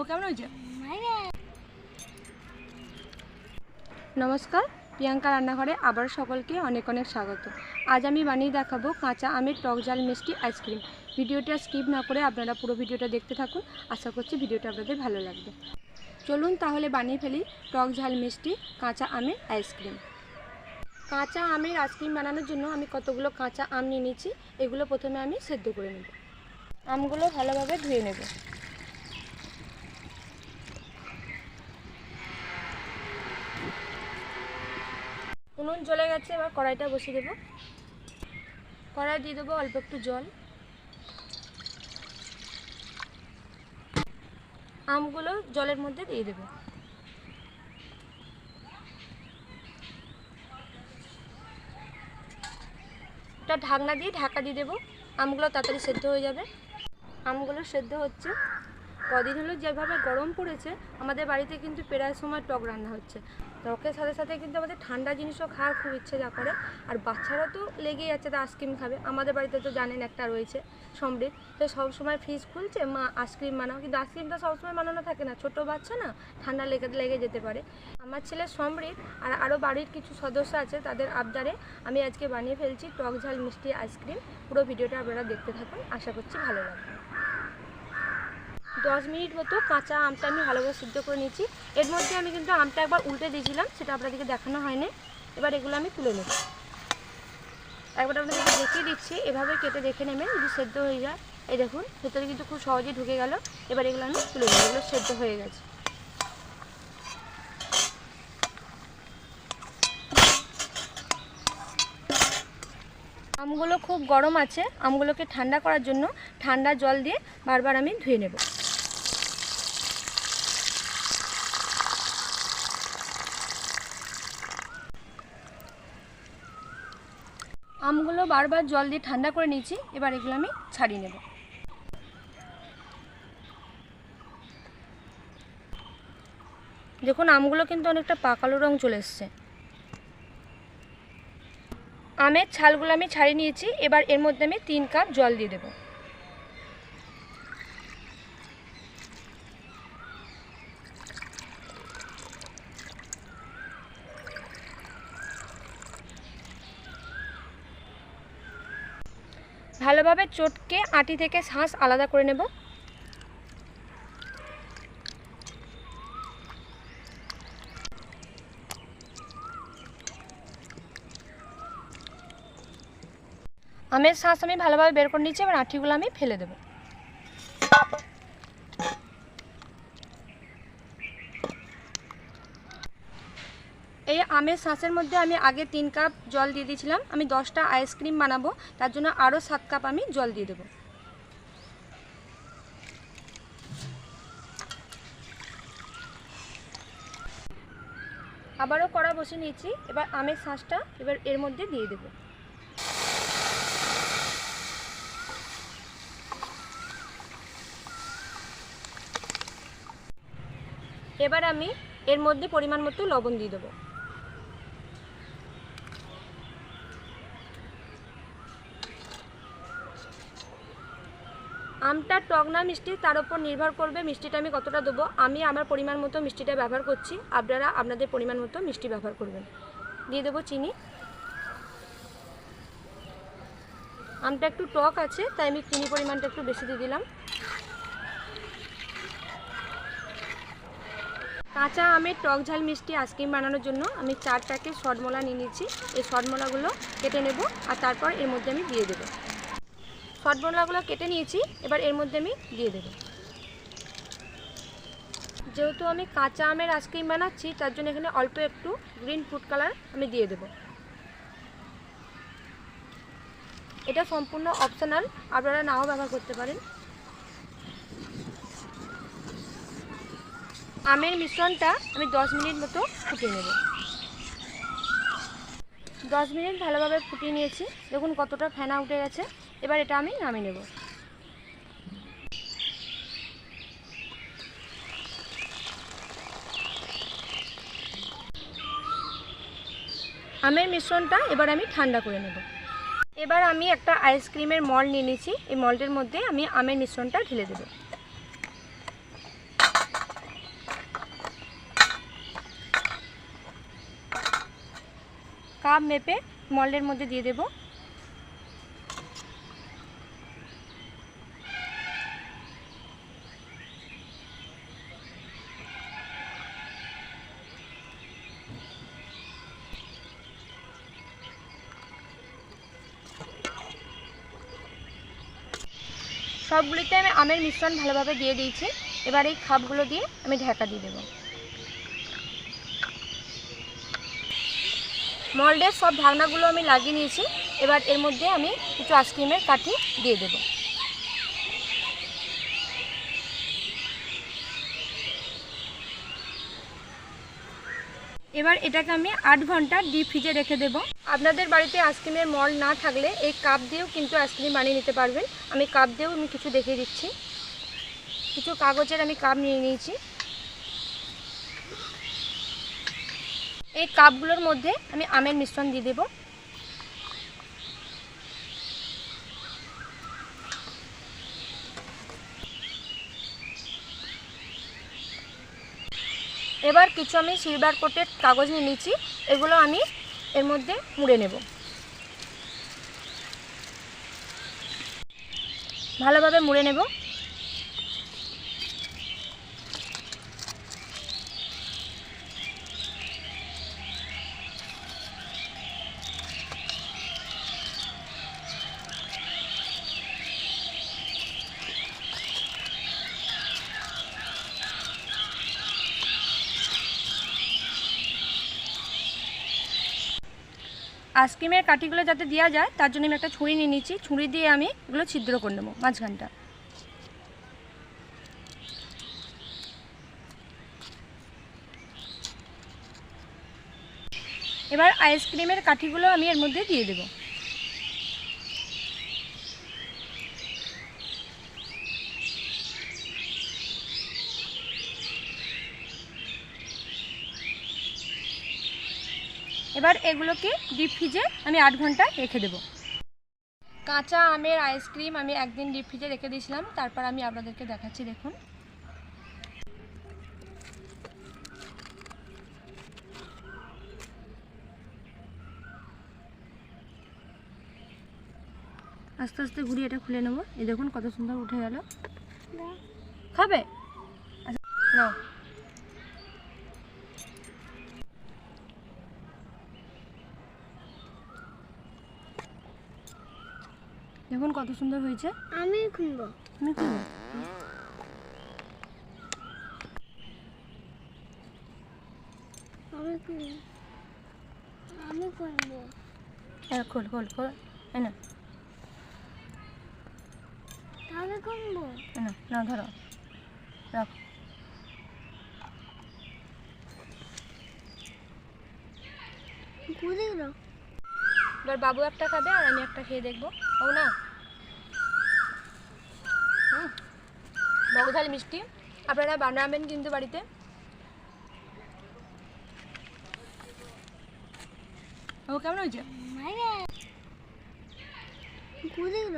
কেমন হয়েছে? নমস্কার, প্রিয়াঙ্কা রান্নাঘরে আবার সকলকে অনেক অনেক স্বাগত। আজ আমি বানিয়ে দেখাবো কাঁচা আমের টক ঝাল মিষ্টি আইসক্রিম। ভিডিওটা স্কিপ না করে আপনারা পুরো ভিডিওটা দেখতে থাকুন। আশা করছি ভিডিওটা আপনাদের ভালো লাগবে। চলুন তাহলে বানিয়ে ফেলি টক ঝাল মিষ্টি কাঁচা আমের আইসক্রিম। কাঁচা আমের আইসক্রিম বানানোর জন্য আমি কতগুলো কাঁচা আম নিয়ে নিয়েছি। এগুলো প্রথমে আমি সেদ্ধ করে নেব। আমগুলো ভালোভাবে ধুয়ে নেব। উনুন জ্বলে গেছে, এবার কড়াইটা বসিয়ে দেব। কড়াই দিয়ে দেবো অল্প একটু জল। আমগুলো জলের মধ্যে দিয়ে দেব। এটা ঢাকনা দিয়ে ঢাকা দিয়ে দেবো। আমগুলো তাড়াতাড়ি সেদ্ধ হয়ে যাবে। আমগুলো সেদ্ধ হচ্ছে। কদিন হলো যেভাবে গরম পড়েছে, আমাদের বাড়িতে কিন্তু প্রায় সময় টক রান্না হচ্ছে। টকের সাথে সাথে কিন্তু আমাদের ঠান্ডা জিনিসও খাওয়ার খুব ইচ্ছে যা করে। আর বাচ্চারা তো লেগেই যাচ্ছে, তো আইসক্রিম খাবে। আমাদের বাড়িতে তো জানেন একটা রয়েছে সমৃদ্ধ, তো সবসময় ফ্রিজ খুলছে, মা আইসক্রিম বানাও, কিন্তু আইসক্রিমটা সবসময় বানানো থাকে না, ছোটো বাচ্চা না, ঠান্ডা লেগে যেতে পারে। আমার ছেলে সমৃদ্ধ আর আরও বাড়ির কিছু সদস্য আছে, তাদের আবদারে আমি আজকে বানিয়ে ফেলছি টক ঝাল মিষ্টি আইসক্রিম। পুরো ভিডিওটা আপনারা দেখতে থাকুন, আশা করছি ভালো লাগবে। 10 মিনিট মতো কাঁচা আমটা আমি ভালোভাবে সিদ্ধ করে নিয়েছি। এর মধ্যে আমি কিন্তু আমটা একবার উল্টে দিয়েছিলাম, সেটা আপনাদেরকে দেখানো হয়নি। এবার এগুলো আমি তুলে নেব। একবার আপনাদেরকে দেখিয়ে দিচ্ছি, এভাবে কেটে দেখে নেবেন যদি সেদ্ধ হয়ে যায়। এই দেখুন, ভেতরে কিন্তু খুব সহজেই ঢুকে গেল। এবার এগুলো আমি তুলে নেব, এগুলো সেদ্ধ হয়ে গেছে। আমগুলো খুব গরম আছে, আমগুলোকে ঠান্ডা করার জন্য ঠান্ডা জল দিয়ে বারবার আমি ধুয়ে নেব। আমগুলো বারবার জল দিয়ে ঠান্ডা করে নিয়েছি। এবার এগুলো আমি ছাড়িয়ে নেব। দেখুন, আমগুলো কিন্তু অনেকটা পাকালো রং চলে এসছে। আমের ছালগুলো আমি ছাড়িয়ে নিয়েছি। এবার এর মধ্যে আমি 3 কাপ জল দিয়ে দেব। ভালোভাবে চটকে আটি থেকে শাঁস আলাদা করে নেব। আমের শাঁস আমি ভালোভাবে বের করে নিচ্ছি। এবার আটিগুলো আমি ফেলে দেব। এই আমের শাঁসের মধ্যে আমি আগে 3 কাপ জল দিয়ে দিয়েছিলাম। আমি 10টা আইসক্রিম বানাবো, তার জন্য আরও 7 কাপ আমি জল দিয়ে দেবো। আবারও কড়া বসিয়ে নিয়েছি। এবার আমের শাঁসটা এবার এর মধ্যে দিয়ে দেব। এবার আমি এর মধ্যে পরিমাণ মতো লবণ দিয়ে দেবো। আমটা টক না মিষ্টি তার উপর নির্ভর করবে মিষ্টিটা আমি কতটা দেবো। আমি আমার পরিমাণ মতো মিষ্টিটা ব্যবহার করছি, আপনারা আপনাদের পরিমাণ মতো মিষ্টি ব্যবহার করবেন। দিয়ে দেবো চিনি। আমটা একটু টক আছে, তাই আমি চিনি পরিমাণটা একটু বেশি দিয়ে দিলাম। কাঁচা আমের টক ঝাল মিষ্টি আইসক্রিম বানানোর জন্য আমি 4 প্যাকেট সরমলা নিয়ে নিয়েছি। এই সরমলাগুলো কেটে নেব আর তারপর এর মধ্যে আমি দিয়ে দেবো। সরমলাগুলো কেটে নিয়েছি, এবার এর মধ্যে আমি দিয়ে দেব। যেহেতু আমি কাঁচা আমের আইসক্রিম বানাচ্ছি, তার জন্য এখানে অল্প একটু গ্রিন ফুড কালার আমি দিয়ে দেব। এটা সম্পূর্ণ অপশনাল, আপনারা নাও ব্যবহার করতে পারেন। আমের মিশ্রণটা আমি 10 মিনিট মতো ফুটিয়ে নেব। 10 মিনিট ভালোভাবে ফুটিয়ে নিয়েছি। দেখুন কতটা ফেনা উঠে গেছে। এবার এটা আমি নামিয়ে নেব। আমের মিশ্রণটা এবার আমি ঠান্ডা করে নেব। এবার আমি একটা আইসক্রিমের মল্ড নিয়ে নিয়েছি, এই মল্ডের মধ্যে আমি আমের মিশ্রণটা ঢেলে দেব। কাপ মেপে মল্ডের মধ্যে দিয়ে দেব। সবগুলিতে আমি আমের মিশ্রণ ভালোভাবে দিয়ে দিয়েছি। এবার এই কাপগুলো দিয়ে আমি ঢাকা দিয়ে দেব। মল্ডের সব ঢাকনাগুলো আমি লাগিয়ে নিয়েছি। এবার এর মধ্যে আমি কিছু আইসক্রিমের কাঠি দিয়ে দেব। এবার এটাকে আমি 8 ঘন্টা ডিপ ফ্রিজে রেখে দেব। আপনাদের বাড়িতে আইসক্রিমের মল্ড না থাকলে এই কাপ দিয়েও কিন্তু আইসক্রিম বানিয়ে নিতে পারবেন। আমি কাপ দিয়েও আমি কিছু দেখিয়ে দিচ্ছি। কিছু কাগজের আমি কাপ নিয়ে নিয়েছি। এই কাপগুলোর মধ্যে আমি আমের মিশ্রণ দিয়ে দেব। এবার কিছু আমি সিলভার কোটেড কাগজ নিয়ে নিয়েছি, এগুলো আমি এর মধ্যে মুড়ে নেব। ভালোভাবে মুড়ে নেব। আইসক্রিমের কাঠিগুলো যাতে দেওয়া যায় তার জন্য আমি একটা ছুরি নিয়ে নিচ্ছি। ছুরি দিয়ে আমি এগুলো ছিদ্র করে নেব মাঝখানটা। এবার আইসক্রিমের কাঠিগুলো আমি এর মধ্যে দিয়ে দেব। এবার এগুলোকে ডিপ ফ্রিজে আমি 8 ঘন্টা রেখে দেব। কাঁচা আমের আইসক্রিম আমি একদিন ডিপ ফ্রিজে রেখে দিয়েছিলাম, তারপর আমি আপনাদেরকে দেখাচ্ছি। দেখুন, আস্তে আস্তে ঘুরিয়ে এটা খুলে নেব। এই দেখুন কত সুন্দর উঠে গেল। খাবে? না, দেখুন কত সুন্দর হয়েছে। আমি খুলবো। আমি খুলবো। আমি খুলবো। হ্যাঁ, খোল খোল খোল। না আমি খুলবো। না না, ধরো, রাখো। খুলে গেল। এবার বাবু একটা খাবে আর আমি একটা খেয়ে দেখবো। ও না, বগঝাল মিষ্টি আপনারা বানাবেন কিন্তু বাড়িতে। ও কেমন হয়েছে? খুলে গেল।